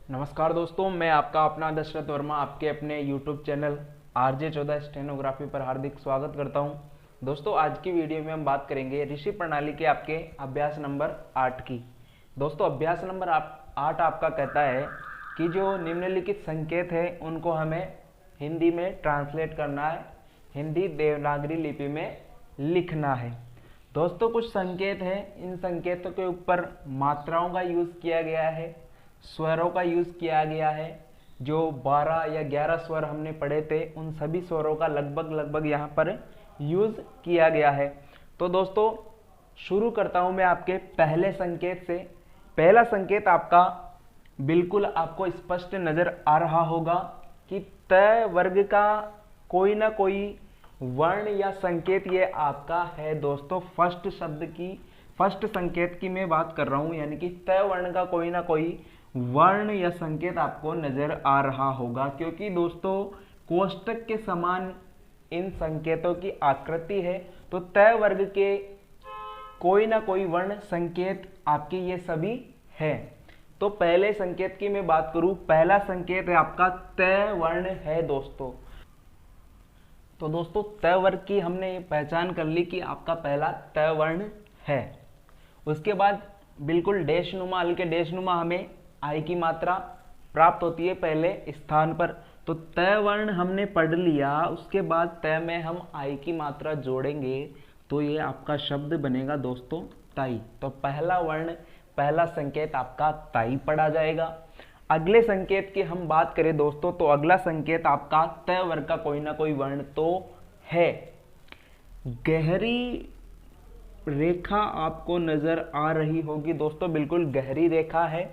नमस्कार दोस्तों, मैं आपका अपना दशरथ वर्मा आपके अपने YouTube चैनल RJ14 स्टेनोग्राफी पर हार्दिक स्वागत करता हूं। दोस्तों, आज की वीडियो में हम बात करेंगे ऋषि प्रणाली के आपके अभ्यास नंबर 8 की। दोस्तों, अभ्यास नंबर 8 आपका कहता है कि जो निम्नलिखित संकेत है उनको हमें हिंदी में ट्रांसलेट करना है, हिंदी देवनागरी लिपि में लिखना है। दोस्तों, कुछ संकेत हैं, इन संकेतों के ऊपर मात्राओं का यूज़ किया गया है, स्वरों का यूज़ किया गया है। जो 12 या 11 स्वर हमने पढ़े थे उन सभी स्वरों का लगभग यहाँ पर यूज़ किया गया है। तो दोस्तों, शुरू करता हूँ मैं आपके पहले संकेत से। पहला संकेत आपका बिल्कुल आपको स्पष्ट नज़र आ रहा होगा कि त वर्ग का कोई ना कोई वर्ण या संकेत ये आपका है। दोस्तों, फर्स्ट संकेत की मैं बात कर रहा हूं, यानी कि त वर्ण का कोई ना कोई वर्ण या संकेत आपको नजर आ रहा होगा, क्योंकि दोस्तों कोष्टक के समान इन संकेतों की आकृति है। तो त वर्ग के कोई ना कोई वर्ण संकेत आपके ये सभी है। तो पहले संकेत की मैं बात करूं, पहला संकेत है आपका त वर्ण है दोस्तों। तो दोस्तों, त वर्ग की हमने ये पहचान कर ली कि आपका पहला त वर्ण है। उसके बाद बिल्कुल डैश नुमा, हल्के डैश नुमा हमें आई की मात्रा प्राप्त होती है पहले स्थान पर। तो त वर्ण हमने पढ़ लिया, उसके बाद त में हम आई की मात्रा जोड़ेंगे तो ये आपका शब्द बनेगा दोस्तों ताई। तो पहला वर्ण, पहला संकेत आपका ताई पढ़ा जाएगा। अगले संकेत की हम बात करें दोस्तों, तो अगला संकेत आपका त वर्ग का कोई ना कोई वर्ण तो है। गहरी रेखा आपको नजर आ रही होगी दोस्तों, बिल्कुल गहरी रेखा है।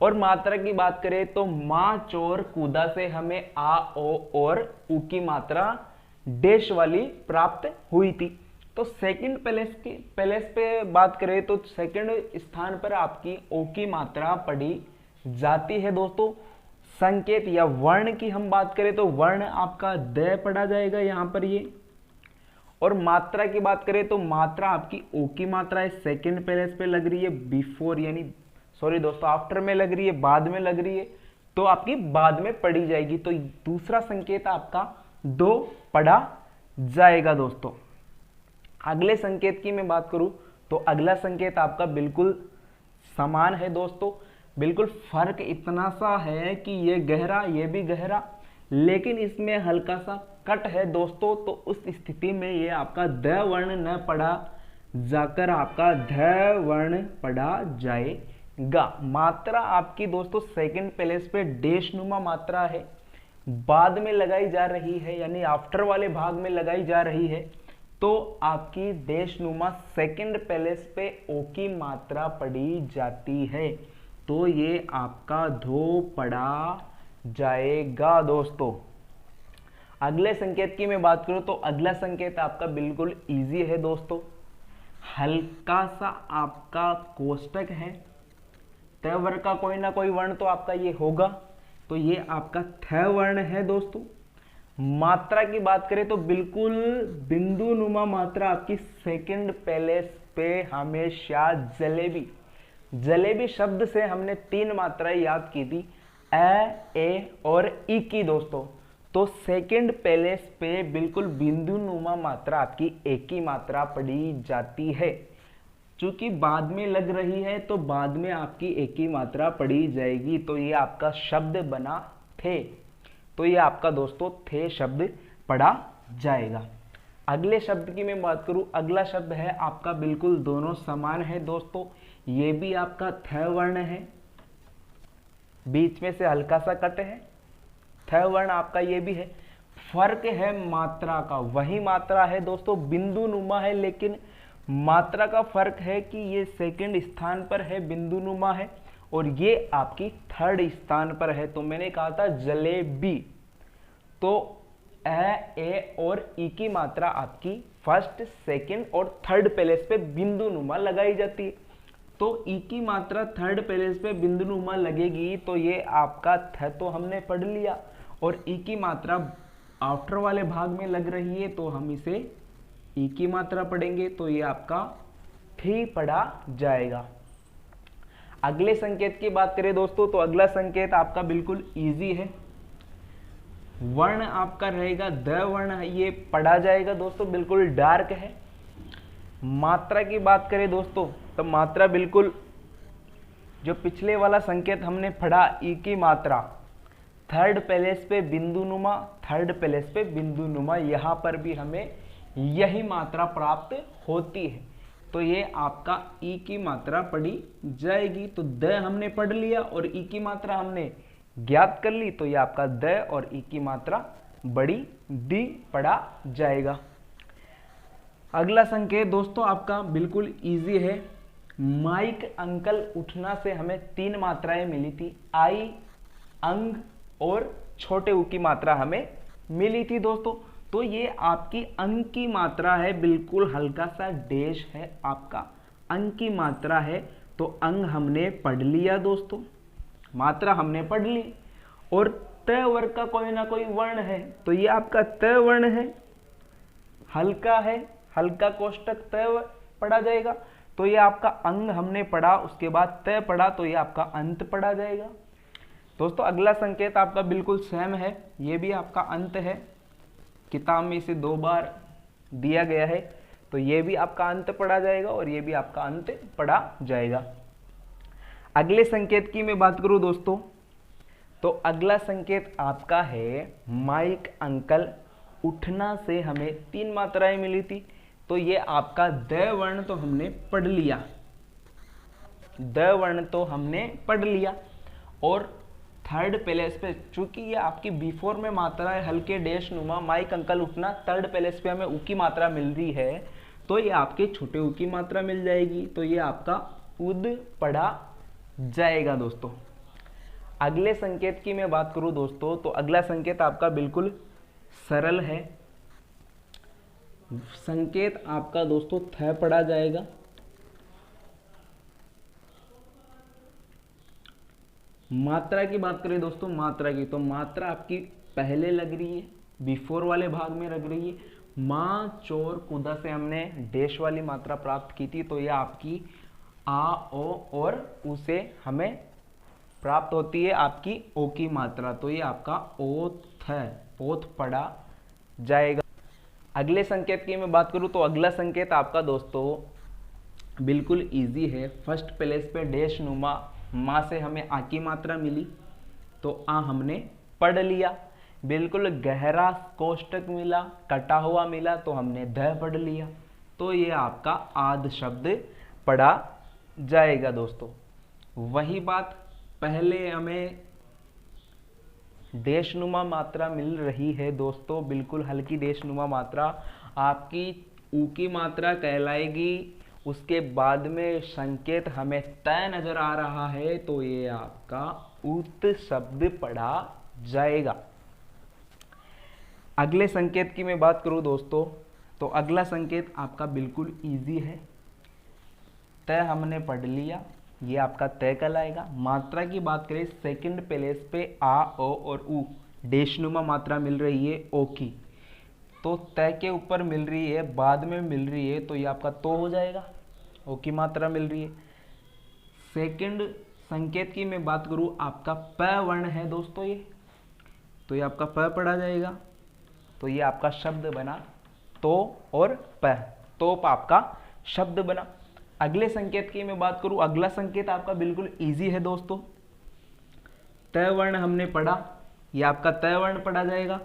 और मात्रा की बात करें तो माँ चोर कूदा से हमें आ ओ और उ की मात्रा डैश वाली प्राप्त हुई थी। तो सेकंड पैलेस पे बात करें तो सेकंड स्थान पर आपकी ओ की मात्रा पढ़ी जाती है दोस्तों। संकेत या वर्ण की हम बात करें तो वर्ण आपका द पढ़ा जाएगा यहाँ पर ये। और मात्रा की बात करें तो मात्रा आपकी ओ की मात्रा है, सेकंड पैलेस पे लग रही है, बिफोर यानी सॉरी दोस्तों आफ्टर में लग रही है, बाद में लग रही है, तो आपकी बाद में पढ़ी जाएगी। तो दूसरा संकेत आपका दो पढ़ा जाएगा दोस्तों। अगले संकेत की मैं बात करूं तो अगला संकेत आपका बिल्कुल समान है दोस्तों। बिल्कुल फर्क इतना सा है कि ये गहरा, ये भी गहरा, लेकिन इसमें हल्का सा कट है दोस्तों। तो उस स्थिति में ये आपका द वर्ण न पढ़ा जाकर आपका ध वर्ण पढ़ा जाएगा। मात्रा आपकी दोस्तों सेकंड पैलेस पे डैश नुमा मात्रा है, बाद में लगाई जा रही है, यानी आफ्टर वाले भाग में लगाई जा रही है। तो आपकी डैश नुमा सेकंड पैलेस पे ओ की मात्रा पढ़ी जाती है, तो ये आपका धो पढ़ा जाएगा दोस्तों। अगले संकेत की मैं बात करूं तो अगला संकेत आपका बिल्कुल इजी है दोस्तों। हल्का सा आपका कोष्टक है, त वर्ग का कोई ना कोई वर्ण तो आपका ये होगा, तो ये आपका थ वर्ण है दोस्तों। मात्रा की बात करें तो बिल्कुल बिंदु नुमा मात्रा आपकी सेकंड पैलेस पे हमेशा जलेबी। जलेबी शब्द से हमने 3 मात्राएं याद की थी, ए और ई की दोस्तों। तो सेकंड पैलेस पे बिल्कुल बिंदु नुमा मात्रा आपकी एक ही मात्रा पढ़ी जाती है। चूंकि बाद में लग रही है तो बाद में आपकी एक ही मात्रा पढ़ी जाएगी। तो ये आपका शब्द बना थे, तो ये आपका दोस्तों थे शब्द पढ़ा जाएगा। अगले शब्द की मैं बात करूं, अगला शब्द है आपका बिल्कुल दोनों समान है दोस्तों। ये भी आपका थ वर्ण है, बीच में से हल्का सा कट है, थ वर्ण आपका ये भी है। फर्क है मात्रा का, वही मात्रा है दोस्तों, बिंदु नुमा है, लेकिन मात्रा का फर्क है कि ये सेकंड स्थान पर है, बिंदु नुमा है, और ये आपकी थर्ड स्थान पर है। तो मैंने कहा था जलेबी, तो ए और ई की मात्रा आपकी फर्स्ट, सेकंड और थर्ड पैलेस पे बिंदु नुमा लगाई जाती है। तो ई की मात्रा थर्ड पैलेस पे बिंदु नुमा लगेगी, तो ये आपका थ तो हमने पढ़ लिया, और ई की मात्रा आफ्टर वाले भाग में लग रही है, तो हम इसे ई की मात्रा पढ़ेंगे, तो ये आपका थी पढ़ा जाएगा। अगले संकेत की बात करें दोस्तों तो अगला संकेत आपका बिल्कुल इजी है। वर्ण आपका रहेगा द वर्ण, ये पढ़ा जाएगा दोस्तों, बिल्कुल डार्क है। मात्रा की बात करें दोस्तों तो मात्रा बिल्कुल जो पिछले वाला संकेत हमने पढ़ा ई की मात्रा, थर्ड प्लेस पे बिंदुनुमा, थर्ड प्लेस पे बिंदुनुमा, यहाँ पर भी हमें यही मात्रा प्राप्त होती है। तो ये आपका ई की मात्रा पढ़ी जाएगी। तो द हमने पढ़ लिया और ई की मात्रा हमने ज्ञात कर ली, तो ये आपका द और ई की मात्रा बड़ी डी पढ़ा जाएगा। अगला संकेत दोस्तों आपका बिल्कुल इजी है। माइक अंकल उठना से हमें 3 मात्राएं मिली थी, आई, अंग और छोटे ऊ की मात्रा हमें मिली थी दोस्तों। तो ये आपकी अंग की मात्रा है, बिल्कुल हल्का सा डैश है आपका अंग की मात्रा है। तो अंग हमने पढ़ लिया दोस्तों, मात्रा हमने पढ़ ली। और त वर्ग का कोई ना कोई वर्ण है, तो ये आपका त वर्ण है, हल्का है, हल्का कोष्टक त पढ़ा जाएगा। तो ये आपका अंग हमने पढ़ा, उसके बाद त पढ़ा, तो ये आपका अंत पढ़ा जाएगा दोस्तों। अगला संकेत आपका बिल्कुल सेम है, ये भी आपका अंत है, किताब में इसे 2 बार दिया गया है। तो ये भी आपका अंत पढ़ा जाएगा और ये भी आपका अंत पढ़ा जाएगा। अगले संकेत की मैं बात करूं दोस्तों तो अगला संकेत आपका है माइक अंकल उठना से हमें 3 मात्राएं मिली थी। तो ये आपका द वर्ण तो हमने पढ़ लिया, द वर्ण तो हमने पढ़ लिया। और थर्ड प्लेस पे चूंकि ये आपकी बिफोर में मात्रा है हल्के डैश नुमा, माइक अंकल उठना, थर्ड प्लेस पे हमें ऊ की मात्रा मिल रही है, तो ये आपके छोटे ऊ की मात्रा मिल जाएगी। तो ये आपका उद पढ़ा जाएगा दोस्तों। अगले संकेत की मैं बात करूं दोस्तों तो अगला संकेत आपका बिल्कुल सरल है। संकेत आपका दोस्तों थ पढ़ा जाएगा। मात्रा की बात करें दोस्तों, मात्रा की तो मात्रा आपकी पहले लग रही है, बिफोर वाले भाग में लग रही है। माँ चोर कूदा से हमने डैश वाली मात्रा प्राप्त की थी, तो यह आपकी आ ओ और उ से हमें प्राप्त होती है आपकी ओ की मात्रा। तो ये आपका ओथ पढ़ा जाएगा। अगले संकेत की मैं बात करूं तो अगला संकेत आपका दोस्तों बिल्कुल इजी है। फर्स्ट प्लेस पे डैश नुमा, माँ से हमें आ की मात्रा मिली, तो आ हमने पढ़ लिया। बिल्कुल गहरा कोष्टक मिला, कटा हुआ मिला, तो हमने ध पढ़ लिया। तो ये आपका आद शब्द पढ़ा जाएगा दोस्तों। वही बात, पहले हमें देशनुमा मात्रा मिल रही है दोस्तों, बिल्कुल हल्की देशनुमा मात्रा आपकी ऊ की मात्रा कहलाएगी। उसके बाद में संकेत हमें तय नजर आ रहा है, तो ये आपका उत शब्द पढ़ा जाएगा। अगले संकेत की मैं बात करूं दोस्तों तो अगला संकेत आपका बिल्कुल इजी है। तय हमने पढ़ लिया, ये आपका तय कहलाएगा। मात्रा की बात करें, सेकंड प्लेस पे आ ओ और उ डेशनुमा मात्रा मिल रही है ओ की, तो तय के ऊपर मिल रही है, बाद में मिल रही है, तो ये आपका तो हो जाएगा, ओ की मात्रा मिल रही है। सेकंड संकेत की मैं बात करूं, आपका प वर्ण है दोस्तों ये, तो ये आपका प पढ़ा जाएगा। तो ये आपका शब्द बना तो और प, तो आपका शब्द बना। अगले संकेत की मैं बात करूं, अगला संकेत आपका बिल्कुल इजी है दोस्तों। तय वर्ण हमने पढ़ा, ये आपका तय वर्ण पढ़ा जाएगा।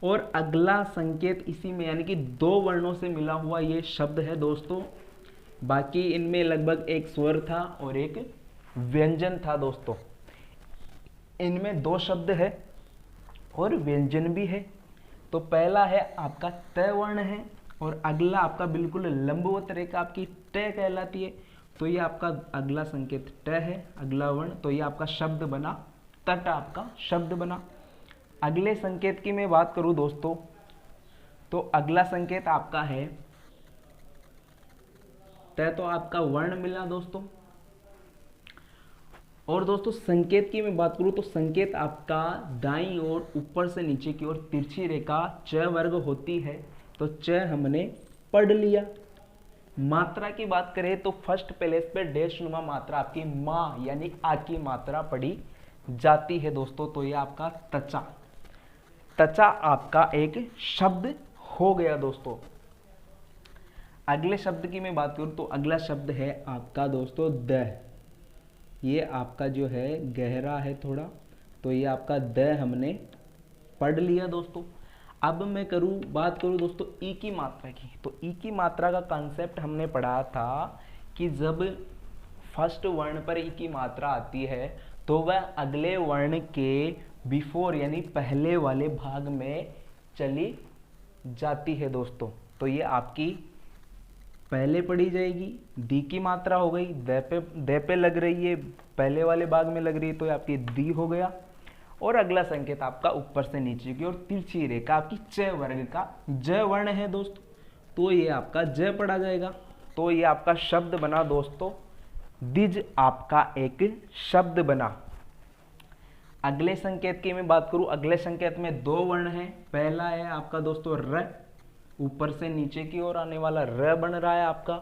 और अगला संकेत इसी में यानी कि 2 वर्णों से मिला हुआ ये शब्द है दोस्तों। बाकी इनमें लगभग एक स्वर था और एक व्यंजन था दोस्तों। इनमें 2 शब्द है और व्यंजन भी है। तो पहला है आपका तय वर्ण है और अगला आपका बिल्कुल लंबवत रेखा आपकी ट कहलाती है। तो ये आपका अगला संकेत ट है, अगला वर्ण, तो ये आपका शब्द बना, तट आपका शब्द बना। अगले संकेत की मैं बात करूं दोस्तों तो अगला संकेत आपका है त, तो आपका वर्ण मिला दोस्तों। और दोस्तों संकेत की मैं बात करूं तो संकेत आपका दाईं ओर ऊपर से नीचे की ओर तिरछी रेखा च वर्ग होती है, तो च हमने पढ़ लिया। मात्रा की बात करें तो फर्स्ट प्लेस पे डैश नुमा मात्रा आपकी माँ यानी आ की मात्रा पड़ी जाती है दोस्तों। तो ये आपका तचा, तचा आपका एक शब्द हो गया दोस्तों। अगले शब्द की मैं बात करूं तो अगला शब्द है आपका दोस्तों द। ये आपका जो है गहरा है थोड़ा, तो ये आपका द हमने पढ़ लिया दोस्तों। अब मैं बात करूं दोस्तों ई की मात्रा की, तो ई की मात्रा का कॉन्सेप्ट हमने पढ़ा था कि जब फर्स्ट वर्ण पर ई की मात्रा आती है तो वह अगले वर्ण के बिफोर यानी पहले वाले भाग में चली जाती है दोस्तों। तो ये आपकी पहले पढ़ी जाएगी, दी की मात्रा हो गई, दे पे लग रही है, पहले वाले भाग में लग रही है, तो ये आपकी दी हो गया। और अगला संकेत आपका ऊपर से नीचे की और तिरछी रेखा आपकी च वर्ग का ज वर्ण है दोस्तों, तो ये आपका ज पढ़ा जाएगा। तो ये आपका शब्द बना दोस्तों, दिज आपका एक शब्द बना। अगले संकेत की मैं बात करूं, अगले संकेत में दो वर्ण हैं। पहला है आपका दोस्तों र, ऊपर से नीचे की ओर आने वाला र बन रहा है आपका।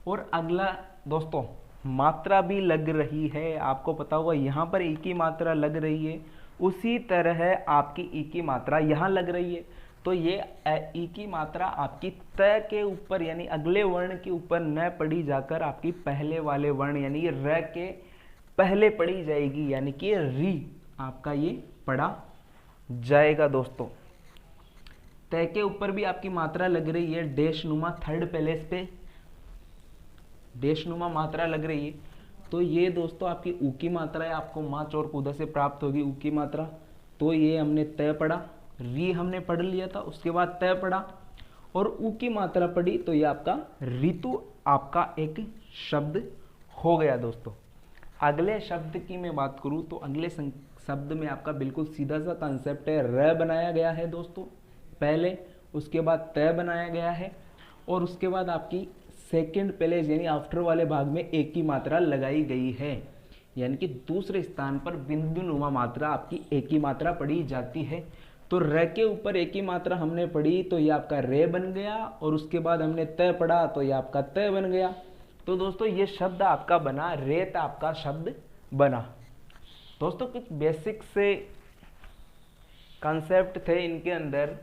और अगला दोस्तों मात्रा भी लग रही है, आपको पता होगा यहाँ पर ई की मात्रा लग रही है, उसी तरह आपकी ई की मात्रा यहाँ लग रही है। तो ये ई की मात्रा आपकी त के ऊपर यानी अगले वर्ण के ऊपर न पढ़ी जाकर आपकी पहले वाले वर्ण यानी र के पहले पढ़ी जाएगी, यानी कि री आपका ये पढ़ा जाएगा दोस्तों। तय के ऊपर भी आपकी मात्रा लग रही है, डैश नुमा थर्ड प्लेस पे डैश नुमा मात्रा लग रही है। तो ये दोस्तों आपकी ऊ की मात्रा है, आपको माँ चोर कूदा से प्राप्त होगी ऊ की मात्रा। तो ये हमने तय पढ़ा, री हमने पढ़ लिया था, उसके बाद तय पढ़ा और ऊ की मात्रा पढ़ी, तो ये आपका ऋतु आपका एक शब्द हो गया दोस्तों। अगले शब्द की मैं बात करूं तो अगले शब्द में आपका बिल्कुल सीधा सा कॉन्सेप्ट है, र बनाया गया है दोस्तों पहले, उसके बाद तय बनाया गया है और उसके बाद आपकी सेकंड प्लेस यानी आफ्टर वाले भाग में एक की मात्रा लगाई गई है, यानी कि दूसरे स्थान पर बिंदु नुमा मात्रा आपकी एक की मात्रा पढ़ी जाती है। तो र के ऊपर एक ही मात्रा हमने पढ़ी तो ये आपका रे बन गया और उसके बाद हमने तय पढ़ा तो ये आपका तय बन गया। तो दोस्तों ये शब्द आपका बना, रेत आपका शब्द बना। दोस्तों कुछ बेसिक से कॉन्सेप्ट थे इनके अंदर।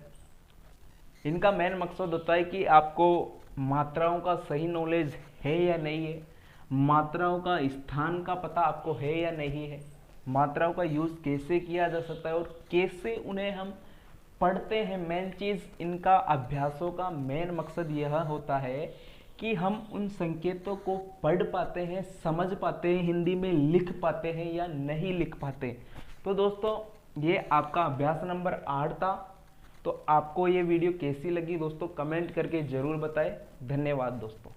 इनका मेन मकसद होता है कि आपको मात्राओं का सही नॉलेज है या नहीं है, मात्राओं का स्थान का पता आपको है या नहीं है, मात्राओं का यूज़ कैसे किया जा सकता है और कैसे उन्हें हम पढ़ते हैं। मेन चीज़ इनका अभ्यासों का मेन मकसद यह होता है कि हम उन संकेतों को पढ़ पाते हैं, समझ पाते हैं, हिंदी में लिख पाते हैं या नहीं लिख पाते। तो दोस्तों ये आपका अभ्यास नंबर 8 था। तो आपको ये वीडियो कैसी लगी दोस्तों कमेंट करके ज़रूर बताएं। धन्यवाद दोस्तों।